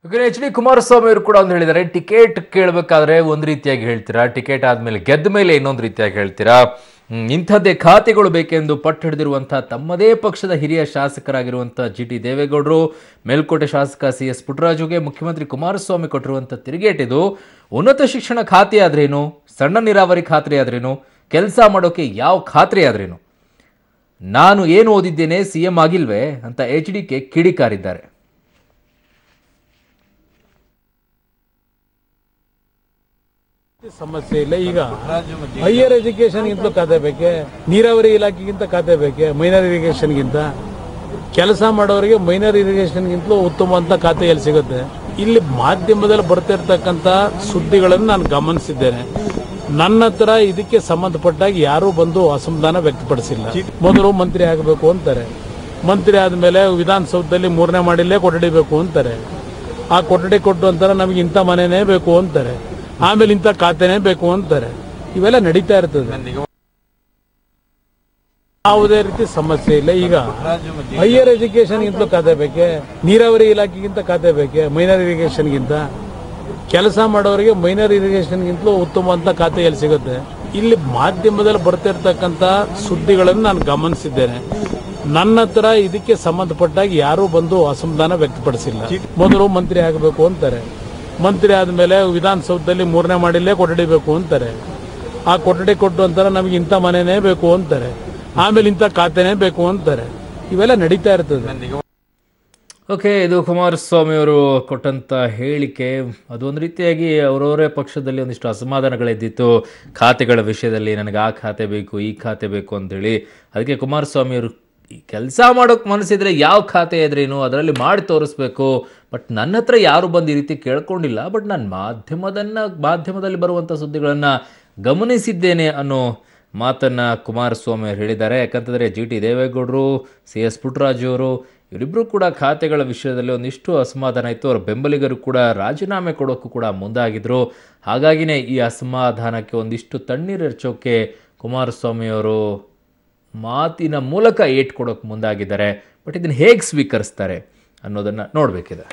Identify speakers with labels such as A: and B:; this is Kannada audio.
A: ಎಚ್ ಡಿ ಕುಮಾರಸ್ವಾಮಿ ಅವರು ಕೂಡ ಒಂದು ಹೇಳಿದ್ದಾರೆ, ಟಿಕೆಟ್ ಕೇಳಬೇಕಾದ್ರೆ ಒಂದು ರೀತಿಯಾಗಿ ಹೇಳ್ತೀರಾ, ಟಿಕೆಟ್ ಆದ್ಮೇಲೆ ಗೆದ್ದ ಮೇಲೆ ಇನ್ನೊಂದು ರೀತಿಯಾಗಿ ಹೇಳ್ತೀರಾ. ಇಂಥದ್ದೇ ಖಾತೆಗಳು ಬೇಕೆಂದು ಪಟ್ಟು ಹಿಡಿದಿರುವಂತಹ ತಮ್ಮದೇ ಪಕ್ಷದ ಹಿರಿಯ ಶಾಸಕರಾಗಿರುವಂತಹ ಜಿಟಿ ದೇವೇಗೌಡರು, ಮೇಲ್ಕೋಟೆ ಶಾಸಕ CS ಪುಟ್ಟರಾಜುಗೆ ಮುಖ್ಯಮಂತ್ರಿ ಕುಮಾರಸ್ವಾಮಿ ಕೊಟ್ಟಿರುವಂತಹ ತಿರುಗೇಟಿದು. ಉನ್ನತ ಶಿಕ್ಷಣ ಖಾತೆ ಆದ್ರೇನು, ಸಣ್ಣ ನೀರಾವರಿ ಖಾತ್ರಿ ಆದ್ರೇನು, ಕೆಲಸ ಮಾಡೋಕೆ ಯಾವ ಖಾತ್ರಿ ಆದ್ರೇನು, ನಾನು ಏನು ಓದಿದ್ದೇನೆ CM ಆಗಿಲ್ವೇ ಅಂತ HDK ಕಿಡಿಕಾರಿದ್ದಾರೆ.
B: ಸಮಸ್ಯೆ ಇಲ್ಲ. ಈಗ ಹೈಯರ್ ಎಜುಕೇಶನ್ಗಿಂತ ಖಾತೆ ಬೇಕೆ, ನೀರಾವರಿ ಇಲಾಖೆಗಿಂತ ಖಾತೆ ಬೇಕೆ, ಮೈನರ್ ಇರಿಗೇಷನ್ಗಿಂತ ಕೆಲಸ ಮಾಡೋರಿಗೆ ಮೈನರ್ ಇರಿಗೇಷನ್ಗಿಂತಲೂ ಉತ್ತಮ ಅಂತ ಖಾತೆ ಎಲ್ಲಿ ಸಿಗುತ್ತೆ? ಇಲ್ಲಿ ಮಾಧ್ಯಮದಲ್ಲಿ ಬರ್ತಿರ್ತಕ್ಕಂಥ ಸುದ್ದಿಗಳನ್ನು ನಾನು ಗಮನಿಸಿದ್ದೇನೆ. ನನ್ನ ಹತ್ರ ಇದಕ್ಕೆ ಸಂಬಂಧಪಟ್ಟಾಗ ಯಾರೂ ಬಂದು ಅಸಮಾಧಾನ ವ್ಯಕ್ತಪಡಿಸಿಲ್ಲ. ಮೊದಲು ಮಂತ್ರಿ ಆಗಬೇಕು ಅಂತಾರೆ, ಮಂತ್ರಿ ಆದಮೇಲೆ ವಿಧಾನಸೌಧದಲ್ಲಿ 3ನೇ ಮಾಡಿಲ್ಲೇ ಕೊಠಡಿ ಬೇಕು ಅಂತಾರೆ, ಆ ಕೊಠಡಿ ಕೊಟ್ಟು ಅಂತಾರೆ ನಮಗೆ ಇಂಥ ಮನೆನೇ ಬೇಕು ಅಂತಾರೆ, ಆಮೇಲೆ ಇಂಥ ಖಾತೆನೇ ಬೇಕು ಅಂತಾರೆ. ಇವೆಲ್ಲ ನಡೀತಾ ಇರ್ತದೆ, ಯಾವುದೇ ರೀತಿ ಸಮಸ್ಯೆ ಇಲ್ಲ. ಈಗ ಹೈಯರ್ ಎಜುಕೇಶನ್ಗಿಂತ ಖಾತೆ ಬೇಕೆ, ನೀರಾವರಿ ಇಲಾಖೆಗಿಂತ ಖಾತೆ ಬೇಕೆ, ಮೈನರ್ ಇರಿಗೇಷನ್ಗಿಂತ ಕೆಲಸ ಮಾಡೋರಿಗೆ ಮೈನರ್ ಇರಿಗೇಷನ್ಗಿಂತಲೂ ಉತ್ತಮ ಅಂತ ಖಾತೆ ಎಲ್ಲಿ ಸಿಗುತ್ತೆ? ಇಲ್ಲಿ ಮಾಧ್ಯಮದಲ್ಲಿ ಬರ್ತಿರ್ತಕ್ಕಂಥ ಸುದ್ದಿಗಳನ್ನು ನಾನು ಗಮನಿಸಿದ್ದೇನೆ. ನನ್ನ ಹತ್ರ ಇದಕ್ಕೆ ಸಂಬಂಧಪಟ್ಟಾಗ ಯಾರೂ ಬಂದು ಅಸಮಾಧಾನ ವ್ಯಕ್ತಪಡಿಸಿಲ್ಲ. ಮೊದಲು ಮಂತ್ರಿ ಆಗಬೇಕು ಅಂತಾರೆ, ಮಂತ್ರಿ ಆದಮೇಲೆ ವಿಧಾನಸೌಧದಲ್ಲಿ 3ನೇ ಮಾಡಿಲ್ಲೇ ಕೊಠಡಿ ಬೇಕು ಅಂತಾರೆ, ಆ ಕೊಠಡಿ ಕೊಟ್ಟು ಅಂತಾರೆ ನಮಗೆ ಇಂಥ ಮನೆನೇ ಬೇಕು ಅಂತಾರೆ, ಆಮೇಲೆ ಇಂಥ ಖಾತೆನೇ ಬೇಕು ಅಂತಾರೆ. ಇವೆಲ್ಲ ನಡೀತಾ ಇರ್ತದೆ.
A: ಓಕೆ, ಇದು ಕುಮಾರಸ್ವಾಮಿ ಅವರು ಕೊಟ್ಟಂತ ಹೇಳಿಕೆ. ಅದೊಂದು ರೀತಿಯಾಗಿ ಅವರವರೇ ಪಕ್ಷದಲ್ಲಿ ಒಂದಿಷ್ಟು ಅಸಮಾಧಾನಗಳಿದ್ದಿತ್ತು ಖಾತೆಗಳ ವಿಷಯದಲ್ಲಿ. ನನಗೆ ಆ ಖಾತೆ ಬೇಕು, ಈ ಖಾತೆ ಬೇಕು ಅಂತೇಳಿ. ಅದಕ್ಕೆ ಕುಮಾರಸ್ವಾಮಿ ಅವರು ಕೆಲಸ ಮಾಡೋಕೆ ಮನಸ್ಸಿದ್ರೆ ಯಾವ ಖಾತೆ ಇದ್ರೇನು ಅದರಲ್ಲಿ ಮಾಡಿ ತೋರಿಸ್ಬೇಕು, ಬಟ್ ನನ್ನ ಹತ್ರ ಯಾರು ಬಂದು ಈ ರೀತಿ ಕೇಳ್ಕೊಂಡಿಲ್ಲ, ಬಟ್ ನಾನು ಮಾಧ್ಯಮದಲ್ಲಿ ಬರುವಂಥ ಸುದ್ದಿಗಳನ್ನು ಗಮನಿಸಿದ್ದೇನೆ ಅನ್ನೋ ಮಾತನ್ನು ಕುಮಾರಸ್ವಾಮಿ ಅವರು ಹೇಳಿದ್ದಾರೆ. ಯಾಕಂತಂದರೆ GT ದೇವೇಗೌಡರು, CS ಪುಟ್ಟರಾಜು ಅವರು ಇವರಿಬ್ಬರು ಕೂಡ ಖಾತೆಗಳ ವಿಷಯದಲ್ಲಿ ಒಂದಿಷ್ಟು ಅಸಮಾಧಾನ ಇತ್ತು. ಅವರ ಬೆಂಬಲಿಗರು ಕೂಡ ರಾಜೀನಾಮೆ ಕೊಡೋಕ್ಕೂ ಕೂಡ ಮುಂದಾಗಿದ್ದರು. ಹಾಗಾಗಿನೇ ಈ ಅಸಮಾಧಾನಕ್ಕೆ ಒಂದಿಷ್ಟು ತಣ್ಣೀರು ಎರಚೋಕ್ಕೆ ಕುಮಾರಸ್ವಾಮಿ ಅವರು ಮಾತಿನ ಮೂಲಕ ಏಟ್ ಕೊಡೋಕೆ ಮುಂದಾಗಿದ್ದಾರೆ. ಬಟ್ ಇದನ್ನು ಹೇಗೆ ಸ್ವೀಕರಿಸ್ತಾರೆ ಅನ್ನೋದನ್ನು ನೋಡಬೇಕಿದೆ.